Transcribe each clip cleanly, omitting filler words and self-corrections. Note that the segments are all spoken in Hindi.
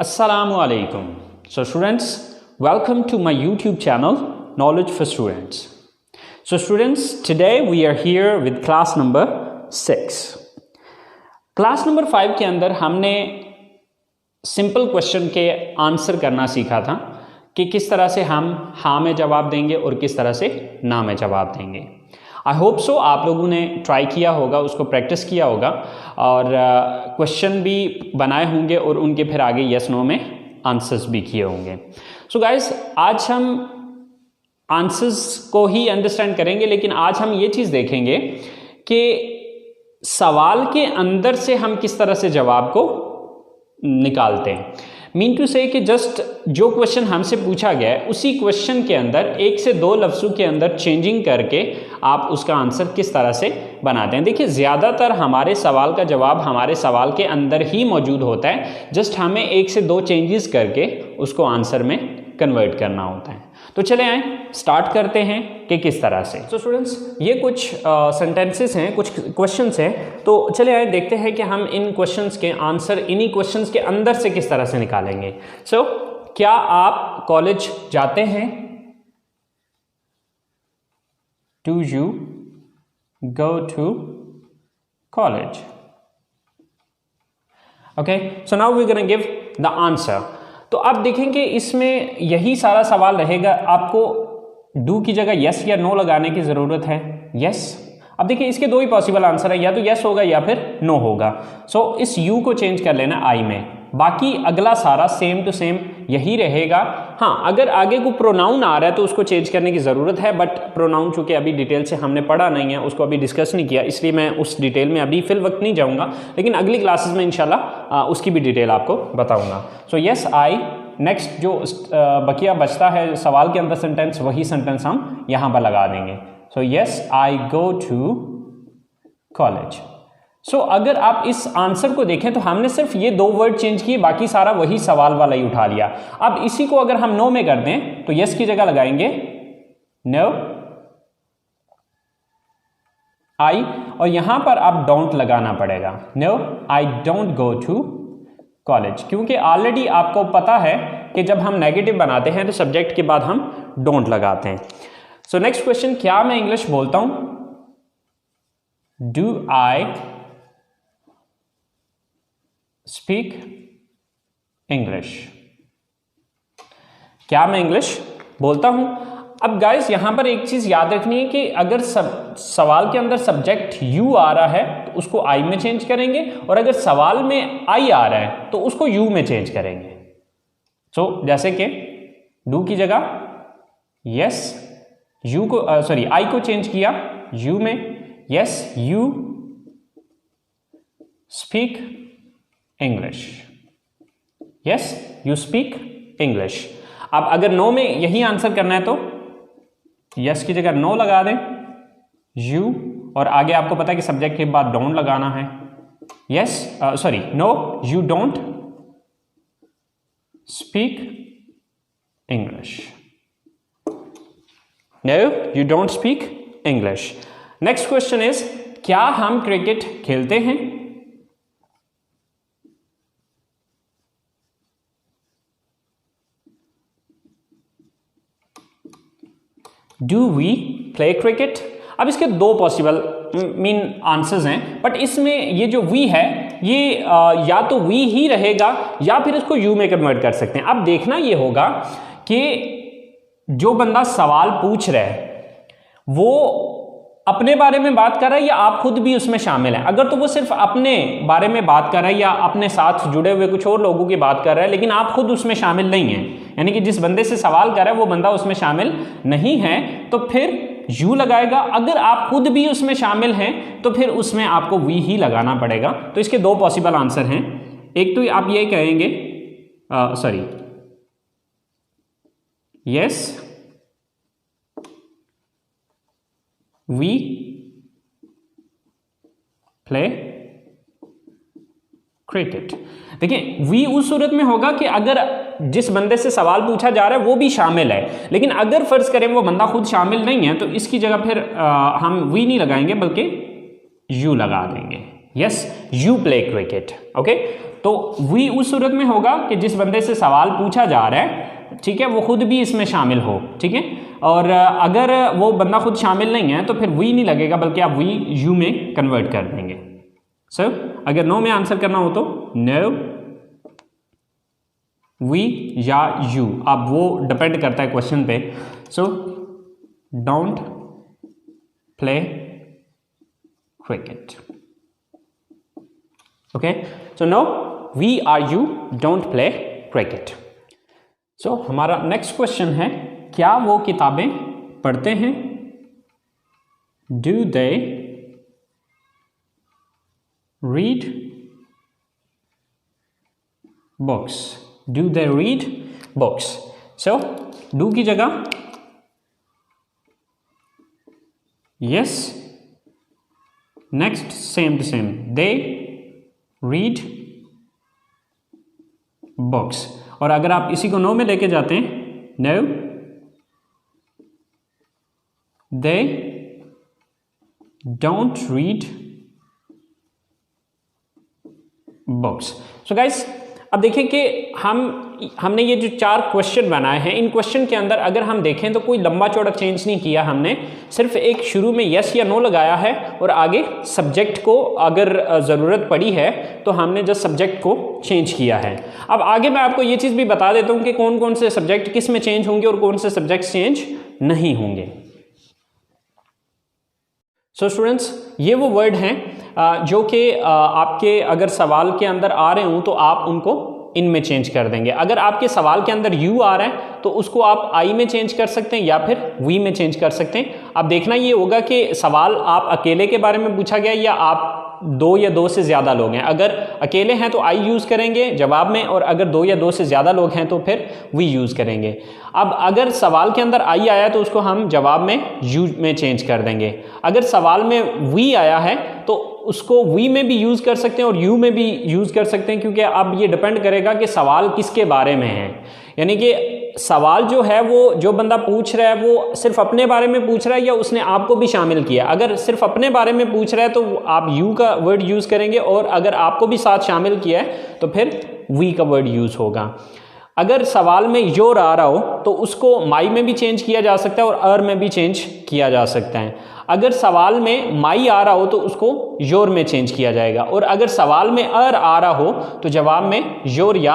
Assalamu alaikum. So students, welcome to my YouTube channel Knowledge for Students. So students, today we are here with class number 6. Class number 5 के अंदर हमने सिंपल क्वेश्चन के आंसर करना सीखा था कि किस तरह से हम हाँ में जवाब देंगे और किस तरह से ना में जवाब देंगे। आई होप सो आप लोगों ने ट्राई किया होगा, उसको प्रैक्टिस किया होगा और क्वेश्चन भी बनाए होंगे और उनके फिर आगे यस नो में आंसर्स भी किए होंगे। सो गाइस, आज हम आंसर्स को ही अंडरस्टैंड करेंगे, लेकिन आज हम ये चीज़ देखेंगे कि सवाल के अंदर से हम किस तरह से जवाब को निकालते हैं। मीन टू से कि जस्ट जो क्वेश्चन हमसे पूछा गया है उसी क्वेश्चन के अंदर एक से दो लफ्ज़ों के अंदर चेंजिंग करके आप उसका आंसर किस तरह से बनाते हैं। देखिए, ज़्यादातर हमारे सवाल का जवाब हमारे सवाल के अंदर ही मौजूद होता है, जस्ट हमें एक से दो चेंजेस करके उसको आंसर में कन्वर्ट करना होता है। तो चले आए स्टार्ट करते हैं कि किस तरह से। सो स्टूडेंट्स, ये कुछ सेंटेंसेस हैं, कुछ क्वेश्चंस हैं, तो चले आए देखते हैं कि हम इन क्वेश्चंस के आंसर इन्हीं क्वेश्चंस के अंदर से किस तरह से निकालेंगे। सो क्या आप कॉलेज जाते हैं? Do you go to college? Okay, so now we gonna give the answer. तो आप देखेंगे इसमें यही सारा सवाल रहेगा, आपको डू की जगह यस या नो लगाने की ज़रूरत है। यस, अब देखिए इसके दो ही पॉसिबल आंसर है, या तो यस होगा या फिर नो होगा। सो इस यू को चेंज कर लेना आई में, बाकी अगला सारा सेम टू सेम यही रहेगा। हाँ, अगर आगे को प्रोनाउन आ रहा है तो उसको चेंज करने की ज़रूरत है, बट प्रोनाउन चूँकि अभी डिटेल से हमने पढ़ा नहीं है, उसको अभी डिस्कस नहीं किया, इसलिए मैं उस डिटेल में अभी फिल वक्त नहीं जाऊँगा, लेकिन अगली क्लासेस में इंशाल्लाह उसकी भी डिटेल आपको बताऊँगा। सो यस आई, नेक्स्ट जो बकिया बचता है सवाल के अंदर सेंटेंस, वही सेंटेंस हम यहाँ पर लगा देंगे। So yes I go to college. सो अगर आप इस आंसर को देखें तो हमने सिर्फ ये दो वर्ड चेंज किए, बाकी सारा वही सवाल वाला ही उठा लिया। अब इसी को अगर हम नो में कर दें तो यस की जगह लगाएंगे नो आई, और यहां पर आप डोंट लगाना पड़ेगा। No I don't go to college, क्योंकि ऑलरेडी आपको पता है कि जब हम नेगेटिव बनाते हैं तो सब्जेक्ट के बाद हम डोंट लगाते हैं। सो नेक्स्ट क्वेश्चन, क्या मैं इंग्लिश बोलता हूं? Do I speak English? क्या मैं इंग्लिश बोलता हूं? अब गाइस यहां पर एक चीज याद रखनी है कि अगर सवाल के अंदर सब्जेक्ट यू आ रहा है तो उसको आई में चेंज करेंगे, और अगर सवाल में आई आ रहा है तो उसको यू में चेंज करेंगे। सो जैसे कि डू की जगह यस, यू को आई को चेंज किया यू में। Yes you speak English. Yes you speak English. अब अगर नो में यही आंसर करना है तो यस की जगह नो लगा दें यू, और आगे आपको पता है कि सब्जेक्ट के बाद डोंट लगाना है। Yes no you don't speak English. No you don't speak English. Next question is, क्या हम क्रिकेट खेलते हैं? Do we play cricket? अब इसके दो पॉसिबल मीन आंसर्स हैं, बट इसमें ये जो वी है ये या तो वी ही रहेगा या फिर इसको यू में कन्वर्ट कर सकते हैं। अब देखना ये होगा कि जो बंदा सवाल पूछ रहा है वो अपने बारे में बात कर रहा है या आप खुद भी उसमें शामिल हैं। अगर तो वो सिर्फ अपने बारे में बात कर रहा है या अपने साथ जुड़े हुए कुछ और लोगों की बात कर रहा है, लेकिन आप खुद उसमें शामिल नहीं हैं, यानी कि जिस बंदे से सवाल कर रहा है वो बंदा उसमें शामिल नहीं है, तो फिर यू लगाएगा। अगर आप खुद भी उसमें शामिल हैं तो फिर उसमें आपको वी ही लगाना पड़ेगा। तो इसके दो पॉसिबल आंसर हैं, एक तो आप ये कहेंगे यस वी प्ले क्रिकेट। देखिए, वी उस सूरत में होगा कि अगर जिस बंदे से सवाल पूछा जा रहा है वो भी शामिल है, लेकिन अगर फर्ज करें वो बंदा खुद शामिल नहीं है तो इसकी जगह फिर हम वी नहीं लगाएंगे बल्कि यू लगा देंगे। Yes you play cricket. Okay, तो वी उस सूरत में होगा कि जिस बंदे से सवाल पूछा जा रहा है, ठीक है, वो खुद भी इसमें शामिल हो, ठीक है। और अगर वो बंदा खुद शामिल नहीं है तो फिर वी नहीं लगेगा, बल्कि आप वी यू में कन्वर्ट कर देंगे। सो अगर नो में आंसर करना हो तो नो, वी या यू, अब वो डिपेंड करता है क्वेश्चन पे। So don't play cricket, okay. So no, we are you don't play cricket. So हमारा नेक्स्ट क्वेश्चन है, क्या वो किताबें पढ़ते हैं? Do they read books? Do they read books? So do की जगह yes, next same to same, they read books. और अगर आप इसी को नो में लेके जाते हैं, no they don't read books. So guys, अब देखें कि हमने ये जो 4 क्वेश्चन बनाए हैं, इन क्वेश्चन के अंदर अगर हम देखें तो कोई लंबा चौड़ा चेंज नहीं किया हमने, सिर्फ एक शुरू में यस या नो लगाया है और आगे सब्जेक्ट को अगर ज़रूरत पड़ी है तो हमने जस्ट सब्जेक्ट को चेंज किया है। अब आगे मैं आपको ये चीज़ भी बता देता हूँ कि कौन कौन से सब्जेक्ट किस में चेंज होंगे और कौन से सब्जेक्ट चेंज नहीं होंगे। सो स्टूडेंट्स, ये वो वर्ड हैं जो कि आपके अगर सवाल के अंदर आ रहे हों तो आप उनको इनमें चेंज कर देंगे। अगर आपके सवाल के अंदर यू आ रहा है तो उसको आप आई में चेंज कर सकते हैं या फिर वी में चेंज कर सकते हैं। अब देखना ये होगा कि सवाल आप अकेले के बारे में पूछा गया या आप 2 या 2 से ज़्यादा लोग हैं। अगर अकेले हैं तो आई यूज़ करेंगे जवाब में, और अगर 2 या 2 से ज़्यादा लोग हैं तो फिर वी यूज़ करेंगे। अब अगर सवाल के अंदर आई आया तो उसको हम जवाब में यू में चेंज कर देंगे। अगर सवाल में वी आया है तो उसको वी में भी यूज़ कर सकते हैं और यू में भी यूज़ कर सकते हैं, क्योंकि अब ये डिपेंड करेगा कि सवाल किसके बारे में है। यानी कि सवाल जो है वो जो बंदा पूछ रहा है वो सिर्फ अपने बारे में पूछ रहा है या उसने आपको भी शामिल किया। अगर सिर्फ अपने बारे में पूछ रहा है तो आप यू का वर्ड यूज़ करेंगे, और अगर आपको भी साथ शामिल किया है तो फिर वी का वर्ड यूज़ होगा। अगर सवाल में योर आ रहा हो तो उसको माई में भी चेंज किया जा सकता है और अर में भी चेंज किया जा सकता है। अगर सवाल में माई आ रहा हो तो उसको योर में चेंज किया जाएगा, और अगर सवाल में अर आ रहा हो तो जवाब में योर या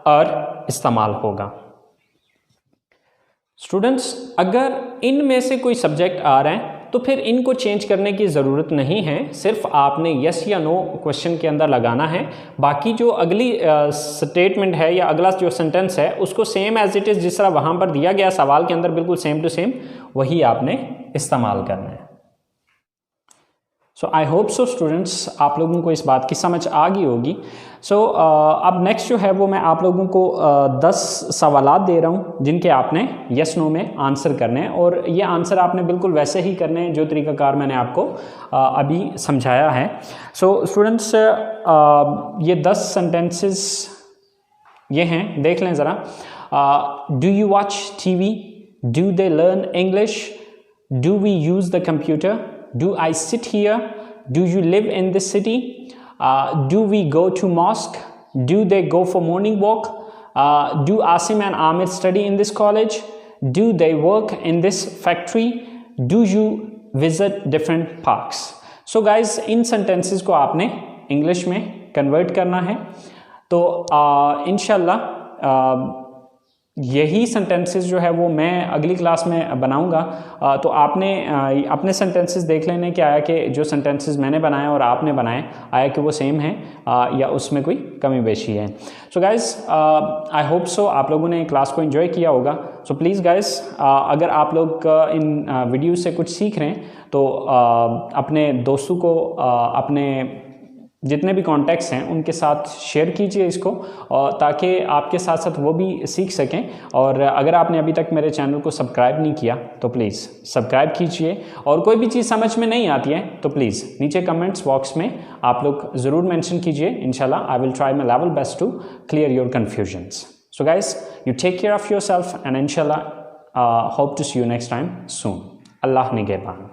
अर इस्तेमाल होगा। स्टूडेंट्स, अगर इनमें से कोई सब्जेक्ट आ रहा है तो फिर इनको चेंज करने की ज़रूरत नहीं है, सिर्फ आपने यस या नो क्वेश्चन के अंदर लगाना है। बाकी जो अगली स्टेटमेंट है या अगला जो सेंटेंस है उसको सेम एज इट इज़ जिस तरह वहाँ पर दिया गया सवाल के अंदर बिल्कुल सेम टू सेम वही आपने इस्तेमाल करना है। सो आई होप सो स्टूडेंट्स, आप लोगों को इस बात की समझ आ गई होगी। सो अब नेक्स्ट जो है वो मैं आप लोगों को 10 सवालात दे रहा हूँ जिनके आपने यस नो में आंसर करने हैं, और ये आंसर आपने बिल्कुल वैसे ही करने हैं जो तरीक़ाकार मैंने आपको अभी समझाया है। सो स्टूडेंट्स, ये 10 सेंटेंसेस ये हैं, देख लें ज़रा। Do you watch TV? Do they learn English? Do we use the computer? Do I sit here? Do you live in this city? Do we go to mosque? Do they go for morning walk? Do Asim and Amir study in this college? Do they work in this factory? Do you visit different parks? So guys, in sentences को आपने English में convert करना है। तो इंशाल्लाह यही सेंटेंसेस जो है वो मैं अगली क्लास में बनाऊंगा। तो आपने अपने सेंटेंसेस देख लेने कि आया कि जो सेंटेंसेस मैंने बनाए और आपने बनाए आया कि वो सेम है या उसमें कोई कमी बेशी है। So guys, I hope so आप लोगों ने क्लास को एंजॉय किया होगा। सो प्लीज़ गाइज़, अगर आप लोग इन वीडियो से कुछ सीख रहे हैं तो अपने दोस्तों को अपने जितने भी कॉन्टैक्ट्स हैं उनके साथ शेयर कीजिए इसको, ताकि आपके साथ साथ वो भी सीख सकें। और अगर आपने अभी तक मेरे चैनल को सब्सक्राइब नहीं किया तो प्लीज़ सब्सक्राइब कीजिए, और कोई भी चीज़ समझ में नहीं आती है तो प्लीज़ नीचे कमेंट्स बॉक्स में आप लोग ज़रूर मेंशन कीजिए। इंशाल्लाह I will try my level best to clear your confusions. So guys, you take care of yourself and इंशाल्लाह hope to see you next time soon. अल्लाह निगहबान।